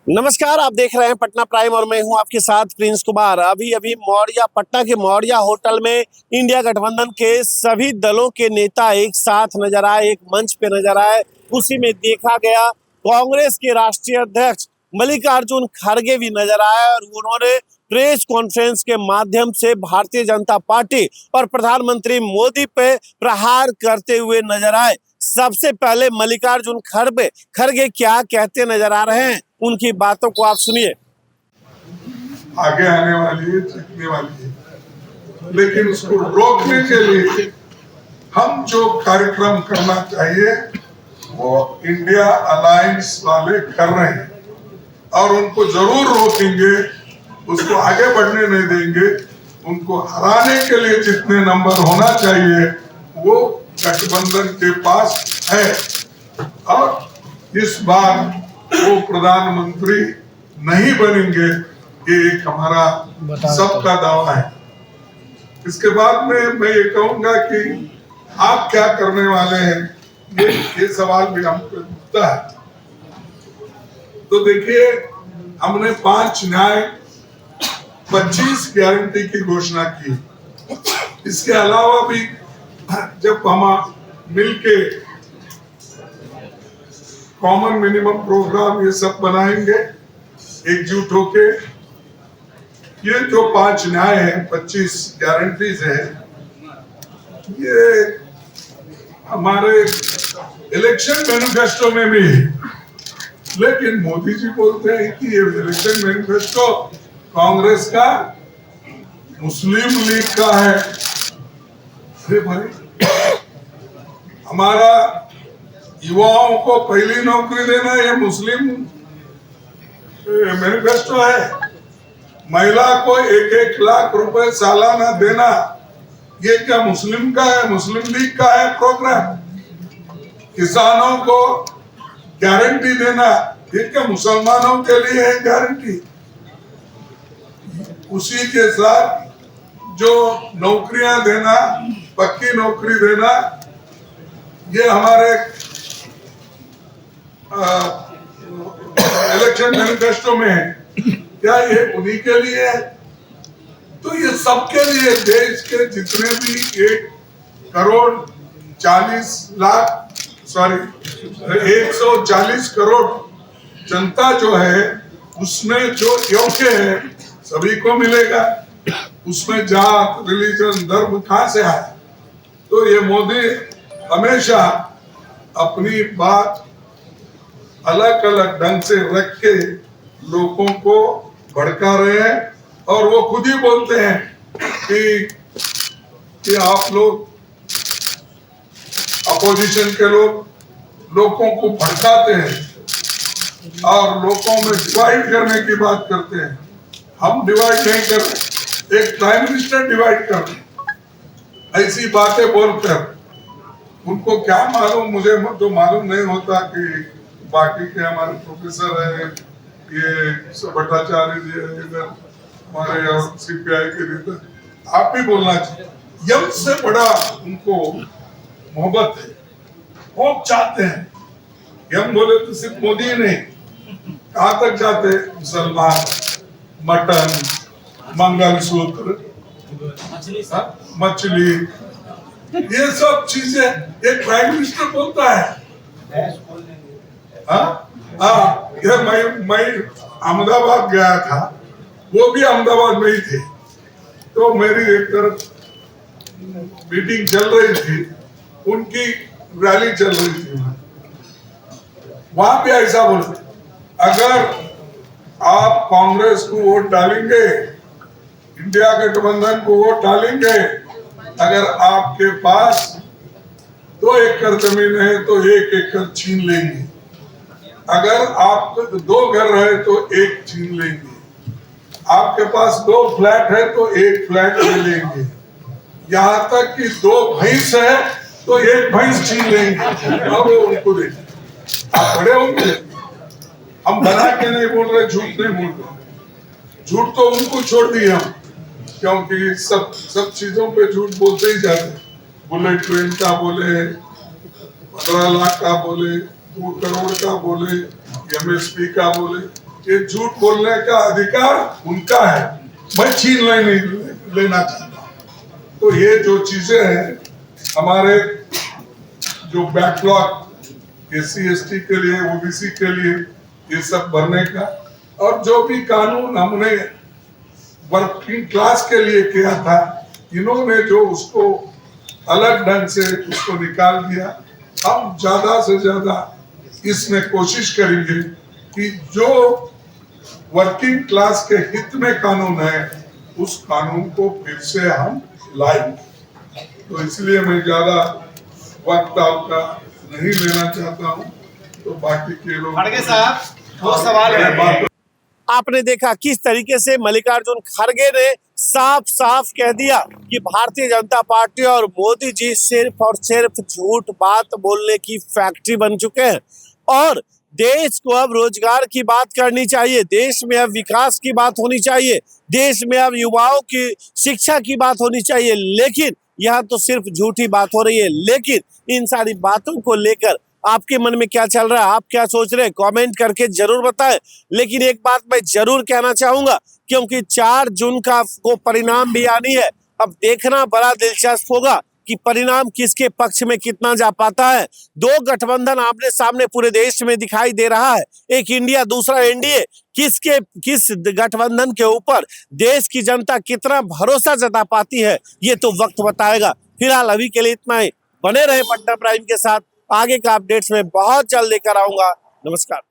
नमस्कार, आप देख रहे हैं पटना प्राइम और मैं हूं आपके साथ प्रिंस कुमार। अभी अभी मौर्या पटना के मौर्या होटल में इंडिया गठबंधन के सभी दलों के नेता एक साथ नजर आए, एक मंच पे नजर आए। उसी में देखा गया कांग्रेस के राष्ट्रीय अध्यक्ष मल्लिकार्जुन खड़गे भी नजर आए और उन्होंने प्रेस कॉन्फ्रेंस के माध्यम से भारतीय जनता पार्टी और प्रधानमंत्री मोदी पे प्रहार करते हुए नजर आए। सबसे पहले मल्लिकार्जुन खड़गे क्या कहते नजर आ रहे हैं, उनकी बातों को आप सुनिए। आगे आने वाली है, जीतने वाली है, लेकिन उसको रोकने के लिए हम जो कार्यक्रम करना चाहिए वो इंडिया अलायंस वाले कर रहे हैं और उनको जरूर रोकेंगे, उसको आगे बढ़ने नहीं देंगे। उनको हराने के लिए जितने नंबर होना चाहिए वो गठबंधन के पास है और इस बार वो प्रधानमंत्री नहीं बनेंगे, ये एक हमारा सबका दावा है। इसके बाद में मैं ये कहूंगा कि आप क्या करने वाले हैं, ये सवाल भी हमको उठता है। तो देखिए, हमने 5 न्याय 25 गारंटी की घोषणा की। इसके अलावा भी जब हम मिलके कॉमन मिनिमम प्रोग्राम ये सब बनाएंगे एकजुट होके, ये जो 5 न्याय है 25 गारंटीज है, ये हमारे इलेक्शन मैनिफेस्टो में भी है। लेकिन मोदी जी बोलते हैं कि ये इलेक्शन मैनिफेस्टो कांग्रेस का मुस्लिम लीग का है। अरे भाई, हमारा युवाओं को पहली नौकरी देना ये मुस्लिम मैनिफेस्टो है। महिला को 1-1 लाख रुपए सालाना देना ये क्या मुस्लिम का है, मुस्लिम लीग का है प्रोग्राम। किसानों को गारंटी देना ये क्या मुसलमानों के लिए है गारंटी। उसी के साथ जो नौकरियां देना, पक्की नौकरी देना, ये हमारे इलेक्शन मैनिफेस्टो में है। क्या ये उन्हीं के लिए है? तो ये सबके लिए, देश के जितने भी 140 करोड़ जनता जो है, उसमें जो योग्य है सभी को मिलेगा। उसमें जात, रिलीजन, धर्म कहां से आए? तो ये मोदी हमेशा अपनी बात अलग अलग ढंग से रख के लोगों को भड़का रहे हैं और वो खुद ही बोलते हैं कि आप लोग अपोजिशन के लोगों को भड़काते हैं और लोगों में डिवाइड करने की बात करते हैं। हम डिवाइड नहीं कर रहे, एक प्राइम मिनिस्टर डिवाइड कर रहे। ऐसी बातें बोलकर उनको क्या मालूम, मुझे तो मालूम नहीं होता कि बाकी के हमारे प्रोफेसर है, ये भट्टाचार्य जी है, इधर हमारे और सीपीआई के लीडर, आप भी बोलना चाहिए। यम से बड़ा उनको मोहब्बत है, वो चाहते हैं। यम बोले तो सिर्फ मोदी नहीं, कहां तक जाते? मुसलमान, मटन, मंगलसूत्र, मछली, ये सब चीजें एक प्राइम मिनिस्टर बोलता है। मैं अहमदाबाद गया था, वो भी अहमदाबाद में ही थे, तो मेरी एक तरफ मीटिंग चल रही थी, उनकी रैली चल रही थी। वहां पे ऐसा बोलते, अगर आप कांग्रेस को वोट डालेंगे, इंडिया गठबंधन को वोट डालेंगे, अगर आपके पास 2 एकड़ जमीन है तो 1 एकड़ छीन लेंगे। अगर आप 2 घर है तो 1 छीन लेंगे। आपके पास 2 फ्लैट है तो 1 फ्लैट ले लेंगे। यहाँ तक कि 2 भैंस है तो 1 भैंस छीन लेंगे और वो उनको देंगे। आप खड़े होंगे। हम बना के नहीं बोल रहे, झूठ नहीं बोल रहे। झूठ तो उनको छोड़ दिए हम, क्योंकि सब चीजों पे झूठ बोलते ही जाते। बुलेट ट्रेन का बोले, 15 लाख का बोले, 2 करोड़ का बोले, एमएसपी का बोले, ये झूठ बोलने का अधिकार उनका है, मैं छीन नहीं लेना चाहता। तो ये जो चीजें हैं हमारे जो बैकलॉग SC/ST के लिए, OBC के लिए, ये सब भरने का, और जो भी कानून हमने वर्किंग क्लास के लिए किया था, इन्होंने जो उसको अलग ढंग से उसको निकाल दिया। हम ज्यादा से ज्यादा इसमें कोशिश करेंगे कि जो वर्किंग क्लास के हित में कानून है उस कानून को फिर से हम लाएंगे। तो इसलिए मैं ज्यादा वक्त आपका नहीं लेना चाहता हूँ। तो बाकी के लोग खड़गे साहब, दो सवाल है। आपने देखा किस तरीके से मल्लिकार्जुन खड़गे ने साफ साफ कह दिया कि भारतीय जनता पार्टी और मोदी जी सिर्फ और सिर्फ झूठ बात बोलने की फैक्ट्री बन चुके हैं और देश को अब रोजगार की बात करनी चाहिए, देश में अब विकास की बात होनी चाहिए, देश में अब युवाओं की शिक्षा की बात होनी चाहिए। लेकिन यहाँ तो सिर्फ झूठी बात हो रही है। लेकिन इन सारी बातों को लेकर आपके मन में क्या चल रहा है, आप क्या सोच रहे हैं, कमेंट करके जरूर बताएं। लेकिन एक बात मैं जरूर कहना चाहूंगा, क्योंकि 4 जून को परिणाम भी आनी है। अब देखना बड़ा दिलचस्प होगा कि परिणाम किसके पक्ष में कितना जा पाता है। 2 गठबंधन आमने सामने पूरे देश में दिखाई दे रहा है, एक इंडिया दूसरा NDA। किस गठबंधन के ऊपर देश की जनता कितना भरोसा जता पाती है, ये तो वक्त बताएगा। फिलहाल अभी के लिए इतना ही। बने रहे पटना प्राइम के साथ, आगे का अपडेट्स में बहुत जल्द लेकर आऊंगा। नमस्कार।